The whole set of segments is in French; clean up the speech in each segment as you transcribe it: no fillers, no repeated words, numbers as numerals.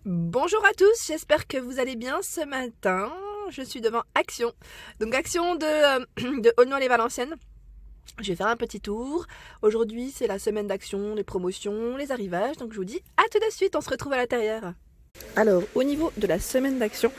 Bonjour à tous, j'espère que vous allez bien ce matin. Je suis devant Action. Donc Action de Aulnoy-les-Valenciennes. Je vais faire un petit tour. Aujourd'hui c'est la semaine d'Action, les promotions, les arrivages. Donc je vous dis à tout de suite, on se retrouve à l'intérieur. Alors au niveau de la semaine d'Action,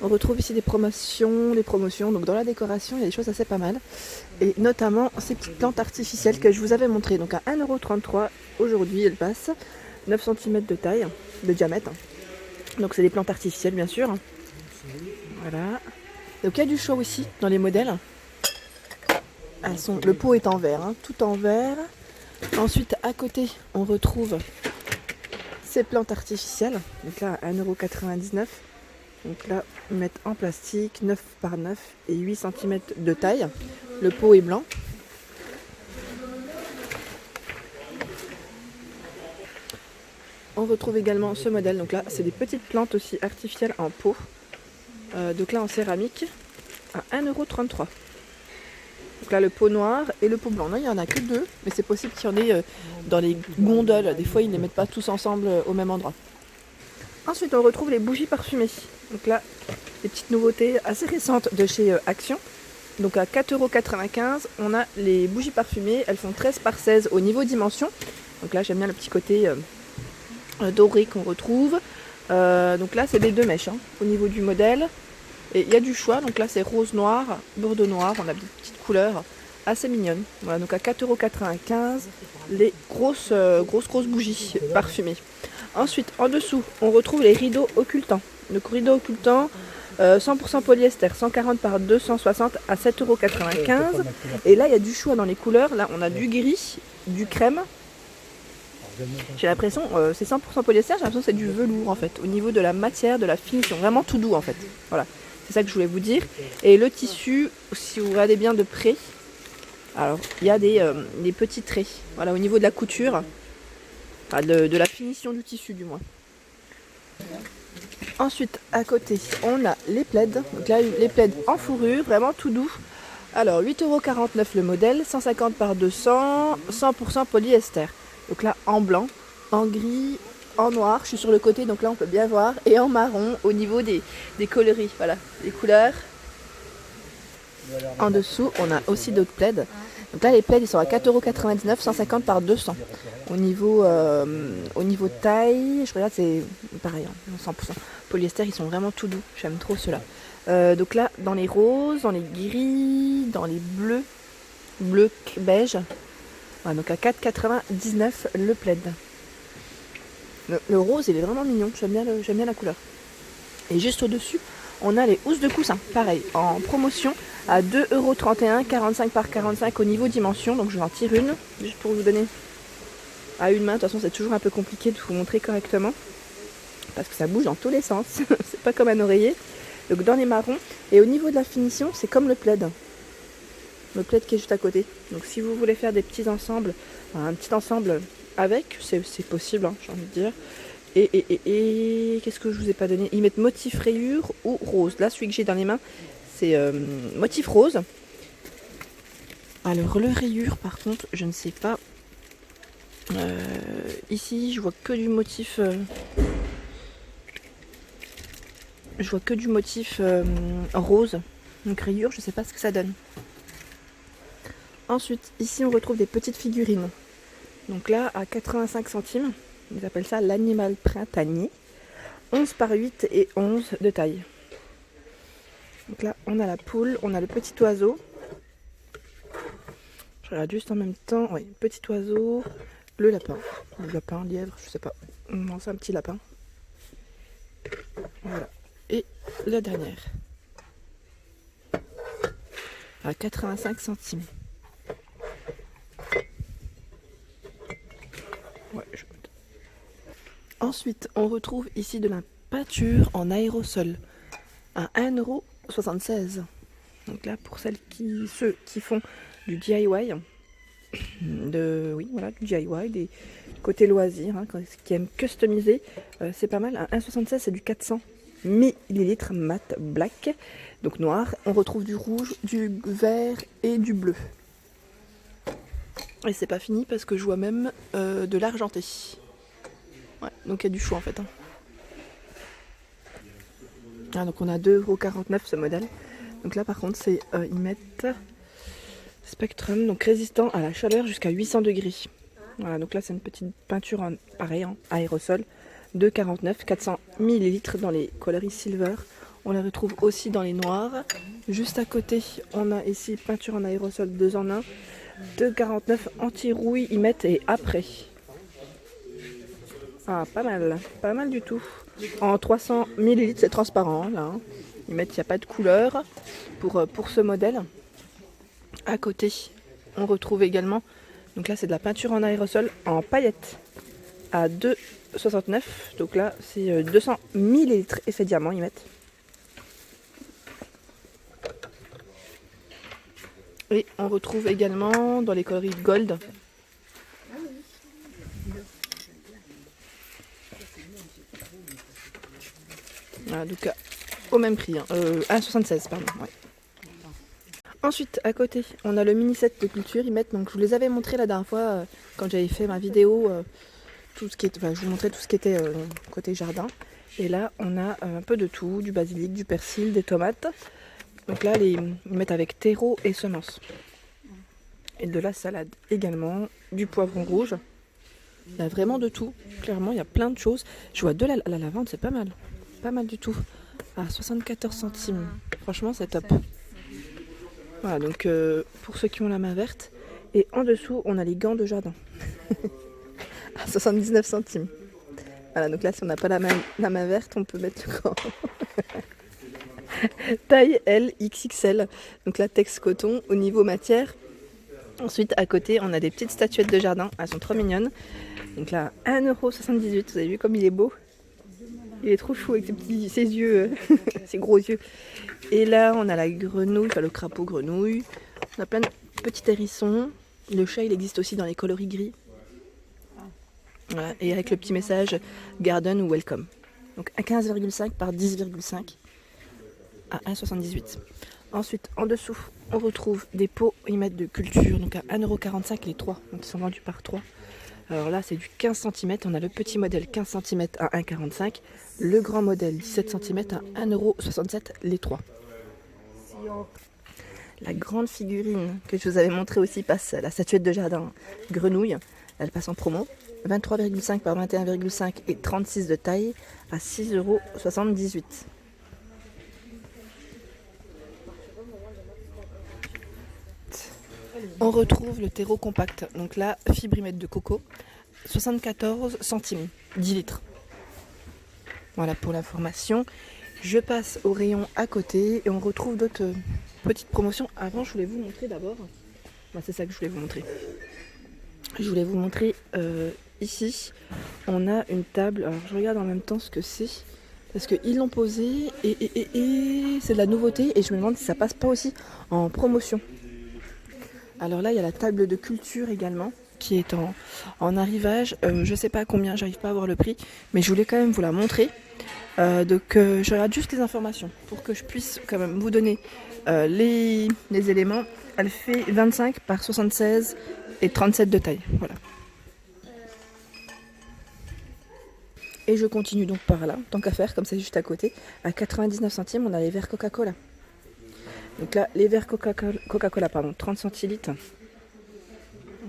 on retrouve ici des promotions. Donc dans la décoration il y a des choses assez pas mal. Et notamment ces petites plantes artificielles que je vous avais montrées. Donc à 1,33 € aujourd'hui elles passent. 9 cm de taille, de diamètre. Donc c'est des plantes artificielles bien sûr. Voilà. Donc il y a du choix aussi dans les modèles. Le pot est en verre, tout en verre. Ensuite à côté on retrouve ces plantes artificielles. Donc là 1,99 €. Donc là ils mettent en plastique 9 par 9 et 8 cm de taille. Le pot est blanc. On retrouve également ce modèle. Donc là c'est des petites plantes aussi artificielles en pot. Donc là en céramique à 1,33 €. Donc là le pot noir et le pot blanc. Non, il n'y en a que deux, mais c'est possible qu'il y en ait dans les gondoles. Des fois ils ne les mettent pas tous ensemble au même endroit. Ensuite on retrouve les bougies parfumées. Donc là des petites nouveautés assez récentes de chez Action. Donc à 4,95 € on a les bougies parfumées. Elles font 13 par 16 au niveau dimension. Donc là j'aime bien le petit côté doré qu'on retrouve. Donc là c'est des 2 mèches au niveau du modèle. Et il y a du choix, donc là c'est rose noir, bordeaux noir, on a des petites couleurs assez mignonnes. Voilà, donc à 4,95 € les grosses bougies parfumées. Ensuite en dessous on retrouve les rideaux occultants. Donc rideaux occultants 100% polyester, 140 par 260 à 7,95 €. Et là il y a du choix dans les couleurs, là on a du gris, du crème. J'ai l'impression, c'est 100% polyester, j'ai l'impression que c'est du velours en fait, au niveau de la matière, de la finition, vraiment tout doux en fait. Voilà, c'est ça que je voulais vous dire. Et le tissu, si vous regardez bien de près, alors il y a des petits traits, voilà, au niveau de la couture, enfin, de la finition du tissu du moins. Ensuite, à côté, on a les plaids, donc là les plaids en fourrure, vraiment tout doux. Alors 8,49 € le modèle, 150 par 200, 100% polyester. Donc là en blanc, en gris, en noir, je suis sur le côté donc là on peut bien voir, et en marron au niveau des coloris, voilà, les couleurs. En dessous on a aussi d'autres plaids. Donc là les plaids ils sont à 4,99 €, 150 par 200. Au niveau taille, je regarde c'est pareil, 100% polyester, ils sont vraiment tout doux, j'aime trop ceux-là. Donc là dans les roses, dans les gris, dans les bleus beige. Voilà, donc à 4,99 € le plaid. Le rose il est vraiment mignon, j'aime bien la couleur. Et juste au dessus on a les housses de coussin, pareil, en promotion à 2,31 €, 45 par 45 au niveau dimension. Donc je vais en tirer une, juste pour vous donner à une main. De toute façon c'est toujours un peu compliqué de vous montrer correctement, parce que ça bouge dans tous les sens, c'est pas comme un oreiller. Donc dans les marrons, et au niveau de la finition c'est comme le plaid qui est juste à côté. Donc si vous voulez faire des petits ensembles, un petit ensemble avec, c'est possible, j'ai envie de dire. Et qu'est-ce que je vous ai pas donné? Ils mettent motif rayure ou rose. Là celui que j'ai dans les mains c'est motif rose. Alors le rayure par contre je ne sais pas. Ici je vois que du motif rose. Donc rayure je sais pas ce que ça donne. Ensuite ici on retrouve des petites figurines. Donc là à 85 centimes. Ils appellent ça l'animal printanier. 11 par 8 et 11 de taille. Donc là on a la poule, on a le petit oiseau. Je regarde juste en même temps. Oui, petit oiseau, le lapin, lièvre, je sais pas. Non, c'est un petit lapin. Voilà. Et la dernière. À 85 centimes. Ouais, Ensuite, on retrouve ici de la peinture en aérosol à 1,76 €. Donc là, pour ceux qui font du DIY, du DIY, des côtés loisirs, qui aiment customiser, c'est pas mal. À 1,76 € c'est du 400 millilitres mat black, donc noir. On retrouve du rouge, du vert et du bleu. Et c'est pas fini parce que je vois même de l'argenté. Ouais, donc il y a du choix en fait. Ah, donc on a 2,49 € ce modèle. Donc là par contre c'est ils mettent Spectrum, donc résistant à la chaleur jusqu'à 800 degrés. Voilà, donc là c'est une petite peinture en pareil, hein, aérosol, 2,49 €, 400 ml dans les coloris silver. On les retrouve aussi dans les noirs. Juste à côté, on a ici peinture en aérosol 2 en 1, 2,49 € anti-rouille, ils mettent et après. Ah, pas mal du tout. En 300 ml, c'est transparent là. Hein. Ils mettent, il n'y a pas de couleur pour ce modèle. À côté, on retrouve également, donc là c'est de la peinture en aérosol en paillettes à 2,69 €. Donc là c'est 200 ml effet diamant ils mettent. Et on retrouve également dans les coloris gold. Voilà, donc au même prix, hein. 1,76 €, pardon. Ouais. Ensuite, à côté, on a le mini set de culture. Ils mettent, donc je vous les avais montré la dernière fois quand j'avais fait ma vidéo, tout ce qui est, enfin, je vous montrais tout ce qui était côté jardin. Et là, on a un peu de tout, du basilic, du persil, des tomates. Donc là, ils mettent avec terreau et semences. Et de la salade également, du poivron rouge. Il y a vraiment de tout. Clairement, il y a plein de choses. Je vois de la lavande, c'est pas mal. Pas mal du tout. À 74 centimes. Franchement, c'est top. Voilà, donc pour ceux qui ont la main verte. Et en dessous, on a les gants de jardin. À 79 centimes. Voilà, donc là, si on n'a pas la main verte, on peut mettre le gant. Taille L, XXL. Donc latex coton au niveau matière. Ensuite, à côté, on a des petites statuettes de jardin. Elles sont trop mignonnes. Donc là, 1,78 €. Vous avez vu comme il est beau? Il est trop chou avec ses yeux, ses gros yeux. Et là, on a la grenouille, enfin le crapaud grenouille. On a plein de petits hérissons. Le chat, il existe aussi dans les coloris gris. Voilà, et avec le petit message Garden ou Welcome. Donc à 15,5 par 10,5 à 1,78 €. Ensuite, en dessous, on retrouve des pots, ils mettent de culture, donc à 1,45 € les 3. Donc ils sont vendus par 3. Alors là, c'est du 15 cm. On a le petit modèle 15 cm à 1,45 €. Le grand modèle 17 cm à 1,67 € les 3. La grande figurine que je vous avais montré aussi passe, la statuette de jardin grenouille. Elle passe en promo. 23,5 par 21,5 et 36 de taille à 6,78 €. On retrouve le terreau compact. Donc là, fibrimètre de coco. 74 centimes, 10 litres. Voilà pour l'information. Je passe au rayon à côté et on retrouve d'autres petites promotions. Avant, je voulais vous montrer d'abord. C'est ça que je voulais vous montrer. Je voulais vous montrer ici. On a une table. Alors, je regarde en même temps ce que c'est. Parce qu'ils l'ont posé et c'est de la nouveauté. Et je me demande si ça passe pas aussi en promotion. Alors là, il y a la table de culture également qui est en arrivage. Je sais pas combien, j'arrive pas à voir le prix, mais je voulais quand même vous la montrer. Donc je regarde juste les informations pour que je puisse quand même vous donner les éléments. Elle fait 25 par 76 et 37 de taille. Voilà. Et je continue donc par là, tant qu'à faire, comme c'est juste à côté. À 99 centimes, on a les verres Coca-Cola. Donc là, les verres Coca-Cola, 30 centilitres.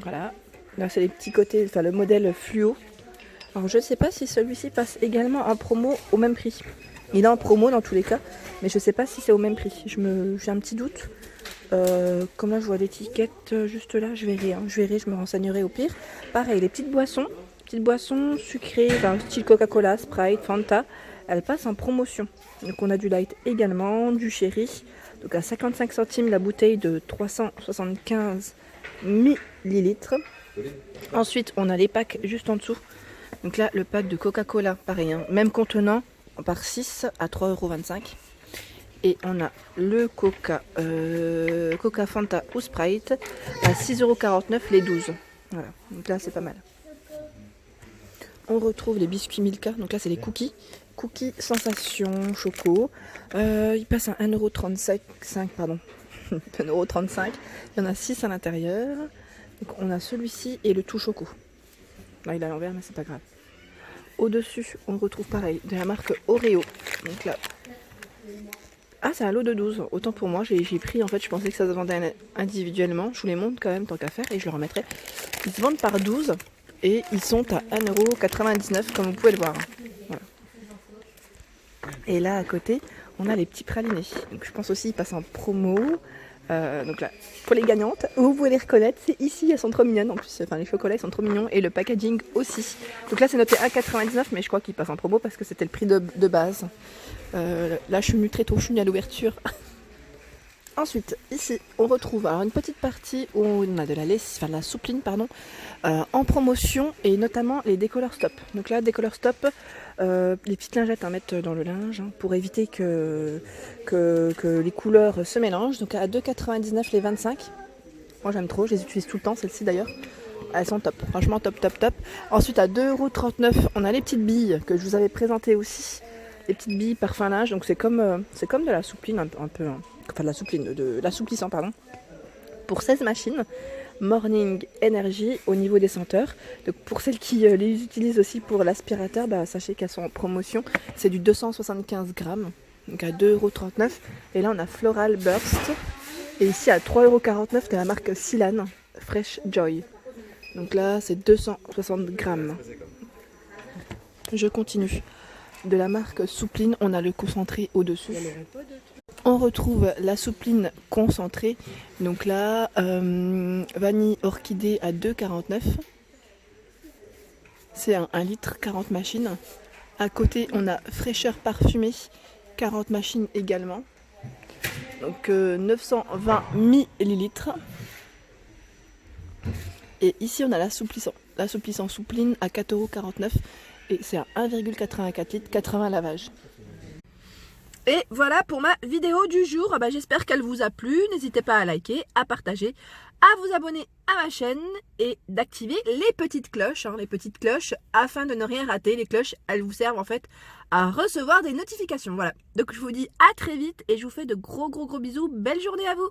Voilà. Là, c'est les petits côtés, enfin le modèle fluo. Alors, je ne sais pas si celui-ci passe également en promo au même prix. Il est en promo dans tous les cas, mais je ne sais pas si c'est au même prix. J'ai un petit doute. Comme là, je vois l'étiquette juste là, je verrai, je me renseignerai au pire. Pareil, les petites boissons sucrées, style Coca-Cola, Sprite, Fanta, elles passent en promotion. Donc, on a du light également, du sherry. Donc, à 55 centimes la bouteille de 375 millilitres. Ensuite, on a les packs juste en dessous. Donc là, le pack de Coca-Cola, pareil, même contenant, par 6 à 3,25 €. Et on a le Coca Fanta ou Sprite à 6,49 € les 12. Voilà, donc là, c'est pas mal. On retrouve les biscuits Milka. Donc là, c'est les cookies. Cookies Sensation Choco. Ils passent à 1,35 €, 1,35 €. Il y en a 6 à l'intérieur. Donc on a celui-ci et le tout choco. Là, il est à l'envers, mais c'est pas grave. Au-dessus, on retrouve pareil, de la marque Oreo. Donc là, Ah, c'est un lot de 12. Autant pour moi, j'ai pris, en fait, je pensais que ça se vendait individuellement. Je vous les montre quand même, tant qu'à faire, et je le remettrai. Ils se vendent par 12 et ils sont à 1,99 € comme vous pouvez le voir. Voilà. Et là, à côté, on a les petits pralinés. Donc, je pense aussi qu'ils passent en promo. Donc là, pour les gagnantes, vous pouvez les reconnaître. C'est ici, elles sont trop mignonnes. En plus, enfin, les chocolats, ils sont trop mignons. Et le packaging aussi. Donc là, c'est noté 1,99 €, mais je crois qu'ils passent en promo parce que c'était le prix de base. Là, je suis venue très tôt, je suis venue à l'ouverture. Ensuite, ici, on retrouve alors une petite partie où on a de la soupline, pardon, en promotion, et notamment les décolleurs stop. Donc là, décolleurs stop, les petites lingettes à mettre dans le linge, hein, pour éviter que les couleurs se mélangent. Donc à 2,99 € les 25. Moi j'aime trop, je les utilise tout le temps, celles-ci d'ailleurs. Elles sont top, franchement top, top, top. Ensuite à 2,39 €, on a les petites billes que je vous avais présentées aussi. Les petites billes parfum linge, donc c'est comme de la soupline un peu, hein. Enfin de la soupline, de l'assouplissant, pardon. Pour 16 machines, Morning Energy au niveau des senteurs. Donc pour celles qui les utilisent aussi pour l'aspirateur, bah, sachez qu'elles sont en promotion. C'est du 275 grammes, donc à 2,39 €. Et là on a Floral Burst. Et ici à 3,49 € de la marque Silan Fresh Joy. Donc là c'est 260 grammes. Je continue. De la marque Soupline, on a le concentré au-dessus. On retrouve la soupline concentrée. Donc là, vanille orchidée à 2,49 €. C'est un litre, 40 machines. À côté, on a fraîcheur parfumée, 40 machines également. Donc 920 millilitres. Et ici, on a l'assouplissant soupline à 4,49 €. Et c'est à 1,84 litres, 80 lavages. Et voilà pour ma vidéo du jour. Bah, j'espère qu'elle vous a plu. N'hésitez pas à liker, à partager, à vous abonner à ma chaîne et d'activer les petites cloches, les petites cloches afin de ne rien rater. Les cloches, elles vous servent en fait à recevoir des notifications. Voilà. Donc je vous dis à très vite et je vous fais de gros bisous. Belle journée à vous.